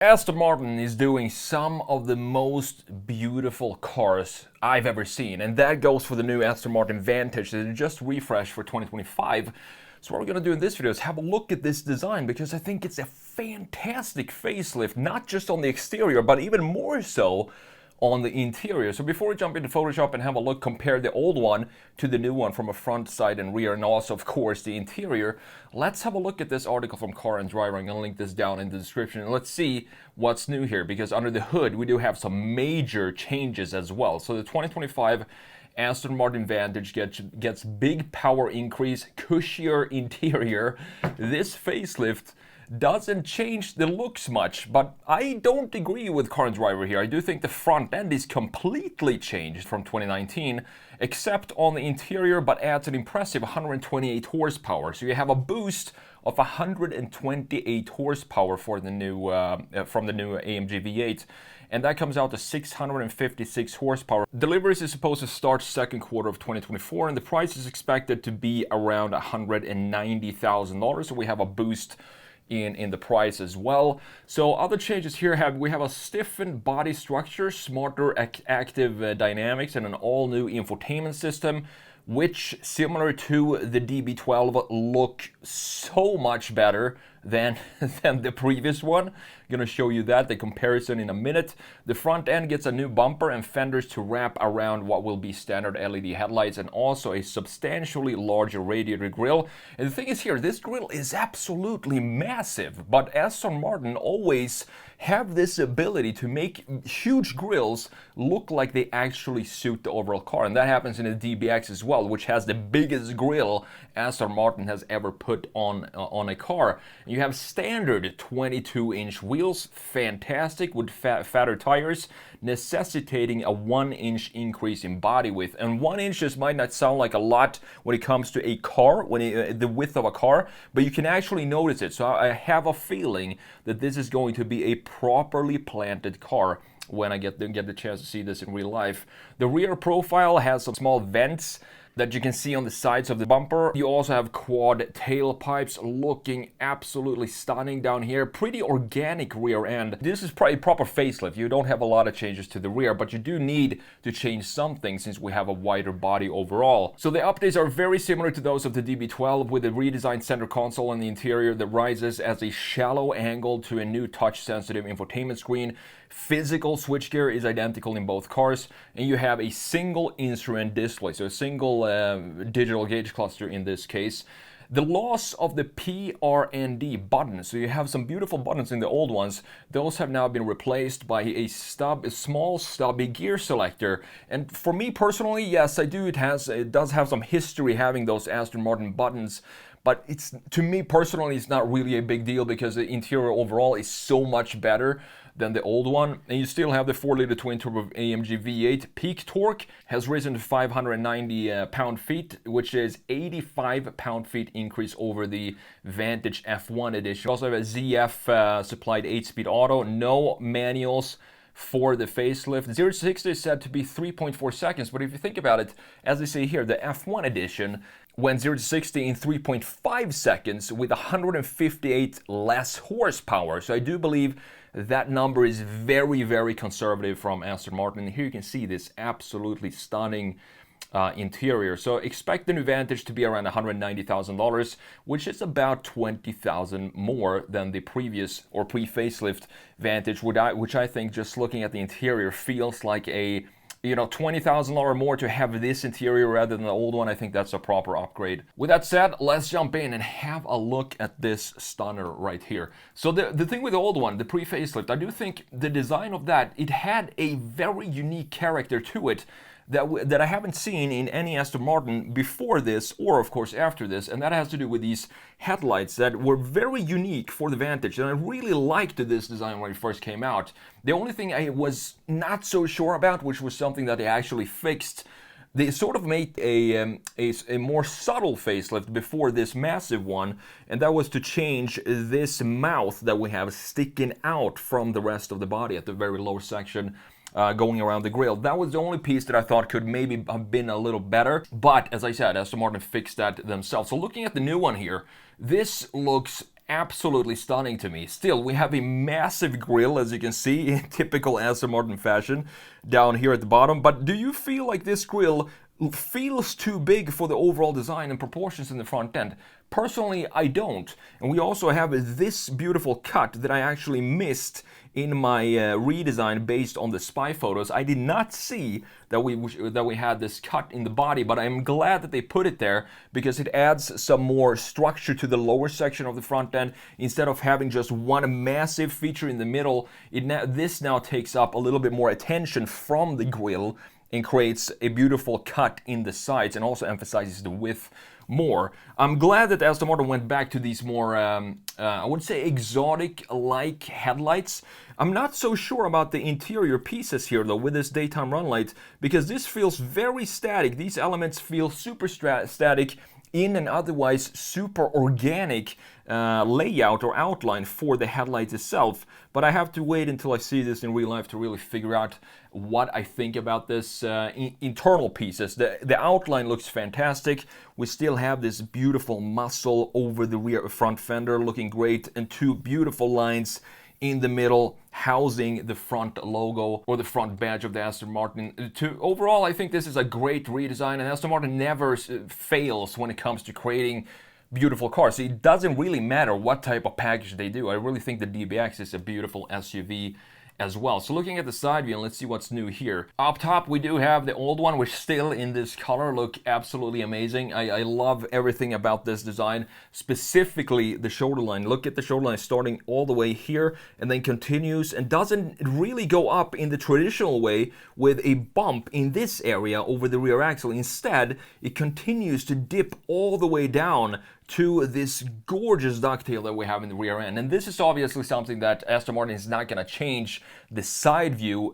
Aston Martin is doing some of the most beautiful cars I've ever seen, and that goes for the new Aston Martin Vantage that just refreshed for 2025. So what we're going to do in this video is have a look at this design because I think it's a fantastic facelift, not just on the exterior, but even more so on the interior. So before we jump into Photoshop and have a look, compare the old one to the new one from a front, side, and rear, and also, of course, the interior, let's have a look at this article from Car and Driver. I'm going to link this down in the description, and let's see what's new here, because under the hood, we do have some major changes as well. So the 2025 Aston Martin Vantage gets big power increase, cushier interior. This facelift doesn't change the looks much, but I don't agree with Car and Driver here. I do think the front end is completely changed from 2019, except on the interior, but adds an impressive 128 horsepower. So you have a boost of 128 horsepower for the new from the new AMG V8. And that comes out to 656 horsepower. Deliveries is supposed to start second quarter of 2024, and the price is expected to be around $190,000. So we have a boost in the price as well. So other changes here we have a stiffened body structure, smarter active dynamics, and an all-new infotainment system, which, similar to the DB12, look so much better than the previous one. I'm gonna show you that, the comparison, in a minute. The front end gets a new bumper and fenders to wrap around what will be standard LED headlights, and also a substantially larger radiator grille. And the thing is here, this grille is absolutely massive, but Aston Martin always have this ability to make huge grills look like they actually suit the overall car, and that happens in the DBX as well, which has the biggest grille Aston Martin has ever put on a car. You have standard 22-inch wheels, fantastic, with fatter tires, necessitating a 1-inch increase in body width. And 1 inch just might not sound like a lot when it comes to a car, the width of a car, but you can actually notice it. So I have a feeling that this is going to be a properly planted car when I get the chance to see this in real life. The rear profile has some small vents that you can see on the sides of the bumper. You also have quad tailpipes looking absolutely stunning down here. Pretty organic rear end. This is probably a proper facelift. You don't have a lot of changes to the rear, but you do need to change something since we have a wider body overall. So the updates are very similar to those of the DB12, with a redesigned center console in the interior that rises as a shallow angle to a new touch-sensitive infotainment screen. Physical switchgear is identical in both cars, and you have a single instrument display, so a single digital gauge cluster in this case. The loss of the P-R-N-D buttons, so you have some beautiful buttons in the old ones, those have now been replaced by a small stubby gear selector. And for me personally, yes, it does have some history having those Aston Martin buttons, but to me personally, it's not really a big deal because the interior overall is so much better than the old one. And you still have the 4-liter twin-turbo AMG V8. Peak torque has risen to 590 pound-feet, which is 85 pound-feet increase over the Vantage F1 edition. You also have a ZF supplied 8-speed auto, no manuals for the facelift. 0 to 60 is said to be 3.4 seconds, but if you think about it, as they say here, the F1 edition went 0 to 60 in 3.5 seconds with 158 less horsepower. So I do believe that number is very, very conservative from Aston Martin. And here you can see this absolutely stunning interior. So expect the new Vantage to be around $190,000, which is about $20,000 more than the previous or pre-facelift Vantage, which I think, just looking at the interior, feels like a $20,000 more to have this interior rather than the old one. I think that's a proper upgrade. With that said, let's jump in and have a look at this stunner right here. So the thing with the old one, the pre-facelift, I do think the design of that, it had a very unique character to it that I haven't seen in any Aston Martin before this, or of course after this, and that has to do with these headlights that were very unique for the Vantage, and I really liked this design when it first came out. The only thing I was not so sure about, which was something that they actually fixed, they sort of made a more subtle facelift before this massive one, and that was to change this mouth that we have sticking out from the rest of the body at the very low section. Going around the grille. That was the only piece that I thought could maybe have been a little better, but as I said, Aston Martin fixed that themselves. So looking at the new one here, this looks absolutely stunning to me. Still, we have a massive grille, as you can see, in typical Aston Martin fashion, down here at the bottom. But do you feel like this grille feels too big for the overall design and proportions in the front end? Personally, I don't. And we also have this beautiful cut that I actually missed in my redesign based on the spy photos. I did not see that we had this cut in the body, but I'm glad that they put it there because it adds some more structure to the lower section of the front end. Instead of having just one massive feature in the middle, this now takes up a little bit more attention from the grille and creates a beautiful cut in the sides and also emphasizes the width more. I'm glad that Aston Martin went back to these more, I would say, exotic-like headlights. I'm not so sure about the interior pieces here, though, with this daytime run light, because this feels very static. These elements feel super static in an otherwise super organic layout or outline for the headlight itself. But I have to wait until I see this in real life to really figure out what I think about this internal pieces. The outline looks fantastic. We still have this beautiful muscle over the rear front fender looking great, and two beautiful lines in the middle housing the front logo or the front badge of the Aston Martin. Overall, I think this is a great redesign, and Aston Martin never fails when it comes to creating beautiful cars. It doesn't really matter what type of package they do. I really think the DBX is a beautiful SUV as well. So looking at the side view, and let's see what's new here. Up top, we do have the old one, which still in this color look absolutely amazing. I love everything about this design, specifically the shoulder line. Look at the shoulder line starting all the way here and then continues and doesn't really go up in the traditional way with a bump in this area over the rear axle. Instead, it continues to dip all the way down to this gorgeous ducktail that we have in the rear end. And this is obviously something that Aston Martin is not going to change the side view,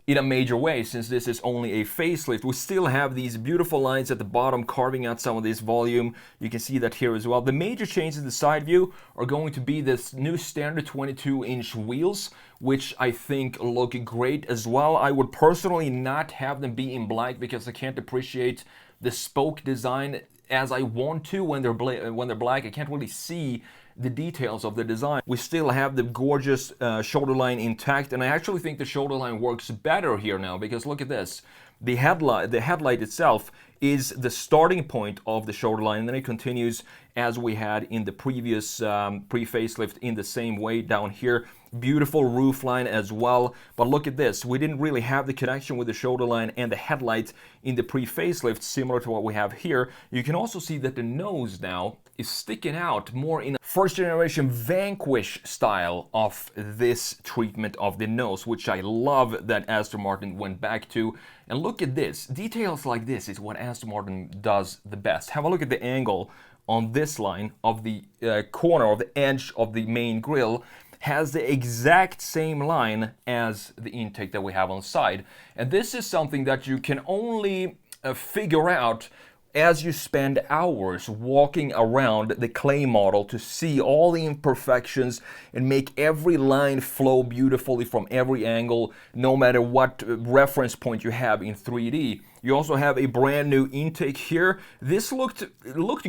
in a major way, since this is only a facelift. We still have these beautiful lines at the bottom carving out some of this volume. You can see that here as well. The major changes in the side view are going to be this new standard 22-inch wheels, which I think look great as well. I would personally not have them be in black because I can't appreciate the spoke design as I want to when they're black. I can't really see the details of the design. We still have the gorgeous shoulder line intact, and I actually think the shoulder line works better here now because look at this. The headlight itself is the starting point of the shoulder line, and then it continues as we had in the previous pre-facelift in the same way down here. Beautiful roof line as well, but look at this. We didn't really have the connection with the shoulder line and the headlight in the pre-facelift, similar to what we have here. You can also see that the nose now is sticking out more in a first generation Vanquish style of this treatment of the nose, which I love that Aston Martin went back to. And look at this. Details like this is what Aston Martin does the best. Have a look at the angle on this line of the corner of the edge of the main grille. Has the exact same line as the intake that we have on the side. And this is something that you can only figure out as you spend hours walking around the clay model to see all the imperfections and make every line flow beautifully from every angle, no matter what reference point you have in 3D. You also have a brand new intake here. This looked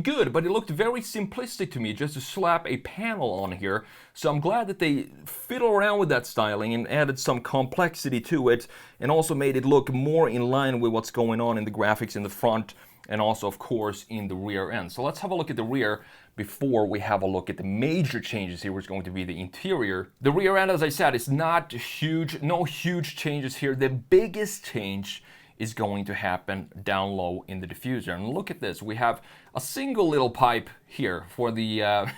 good, but it looked very simplistic to me, just to slap a panel on here. So I'm glad that they fiddle around with that styling and added some complexity to it, and also made it look more in line with what's going on in the graphics in the front, and also, of course, in the rear end. So let's have a look at the rear before we have a look at the major changes here, which is going to be the interior. The rear end, as I said, is not huge, no huge changes here. The biggest change is going to happen down low in the diffuser. And look at this, we have a single little pipe here for the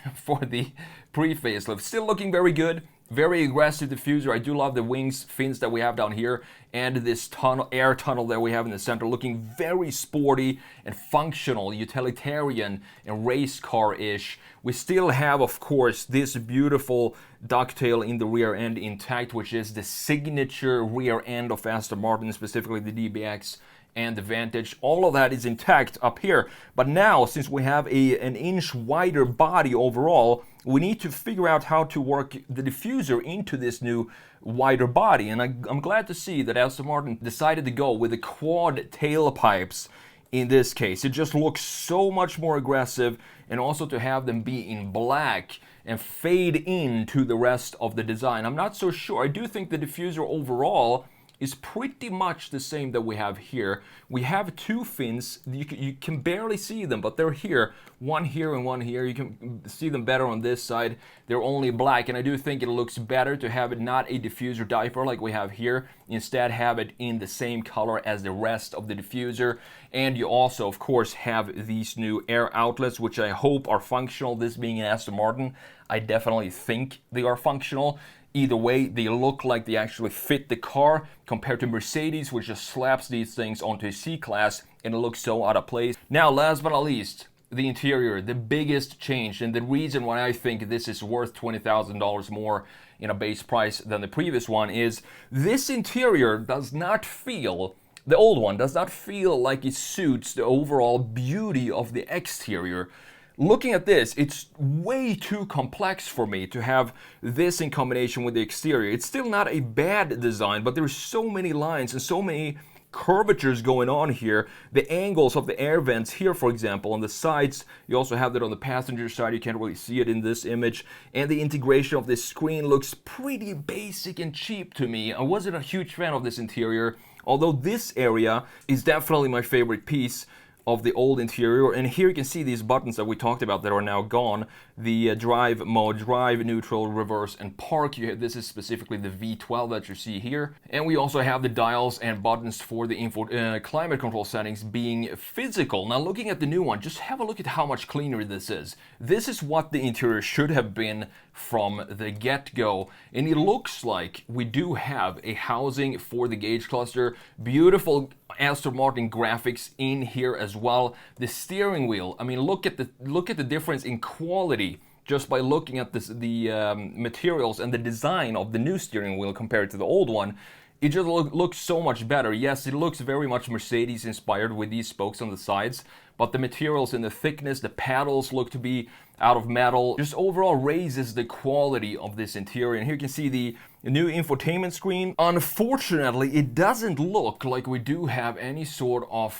pre-facelift. Still looking very good. Very aggressive diffuser. I do love the wings, fins that we have down here, and this air tunnel that we have in the center, looking very sporty and functional, utilitarian and race car-ish. We still have, of course, this beautiful ducktail in the rear end intact, which is the signature rear end of Aston Martin, specifically the DBX and the Vantage. All of that is intact up here. But now, since we have an inch wider body overall, we need to figure out how to work the diffuser into this new wider body. And I'm glad to see that Aston Martin decided to go with the quad tailpipes in this case. It just looks so much more aggressive, and also to have them be in black and fade into the rest of the design. I'm not so sure. I do think the diffuser overall is pretty much the same that we have here. We have two fins. You can barely see them, but they're here. One here and one here. You can see them better on this side. They're only black, and I do think it looks better to have it not a diffuser diaper like we have here. Instead, have it in the same color as the rest of the diffuser. And you also, of course, have these new air outlets, which I hope are functional. This being an Aston Martin, I definitely think they are functional. Either way, they look like they actually fit the car compared to Mercedes, which just slaps these things onto a C-Class and it looks so out of place. Now, last but not least, the interior, the biggest change, and the reason why I think this is worth $20,000 more in a base price than the previous one is this interior does not feel, the old one does not feel like it suits the overall beauty of the exterior. Looking at this, it's way too complex for me to have this in combination with the exterior. It's still not a bad design, but there's so many lines and so many curvatures going on here. The angles of the air vents here, for example, on the sides, you also have that on the passenger side. You can't really see it in this image. And the integration of this screen looks pretty basic and cheap to me. I wasn't a huge fan of this interior, although this area is definitely my favorite piece of the old interior. And here you can see these buttons that we talked about that are now gone. The drive mode, drive, neutral, reverse, and park. This is specifically the V12 that you see here. And we also have the dials and buttons for the climate control settings being physical. Now looking at the new one, just have a look at how much cleaner this is. This is what the interior should have been from the get-go. And it looks like we do have a housing for the gauge cluster. Beautiful Aston Martin graphics in here as well. The steering wheel, I mean, look at the difference in quality just by looking at the materials and the design of the new steering wheel compared to the old one. It just looks so much better. Yes, it looks very much Mercedes inspired with these spokes on the sides, but the materials and the thickness, the paddles look to be out of metal. Just overall raises the quality of this interior. And here you can see the new infotainment screen. Unfortunately, it doesn't look like we do have any sort of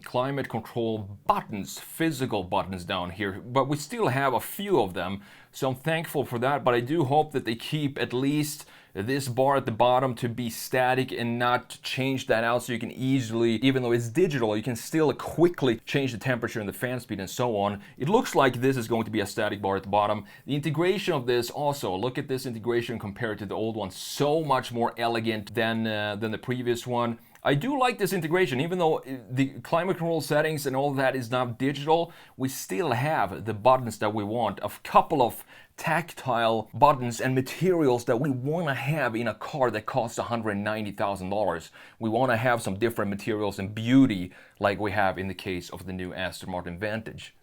climate control buttons, physical buttons down here, but we still have a few of them. So I'm thankful for that, but I do hope that they keep at least this bar at the bottom to be static and not change that out, so you can easily, even though it's digital, you can still quickly change the temperature and the fan speed and so on. It looks like this is going to be a static bar at the bottom. The integration of this also, look at this integration compared to the old one, so much more elegant than the previous one. I do like this integration, even though the climate control settings and all that is not digital, we still have the buttons that we want, a couple of tactile buttons and materials that we want to have in a car that costs $190,000. We want to have some different materials and beauty like we have in the case of the new Aston Martin Vantage.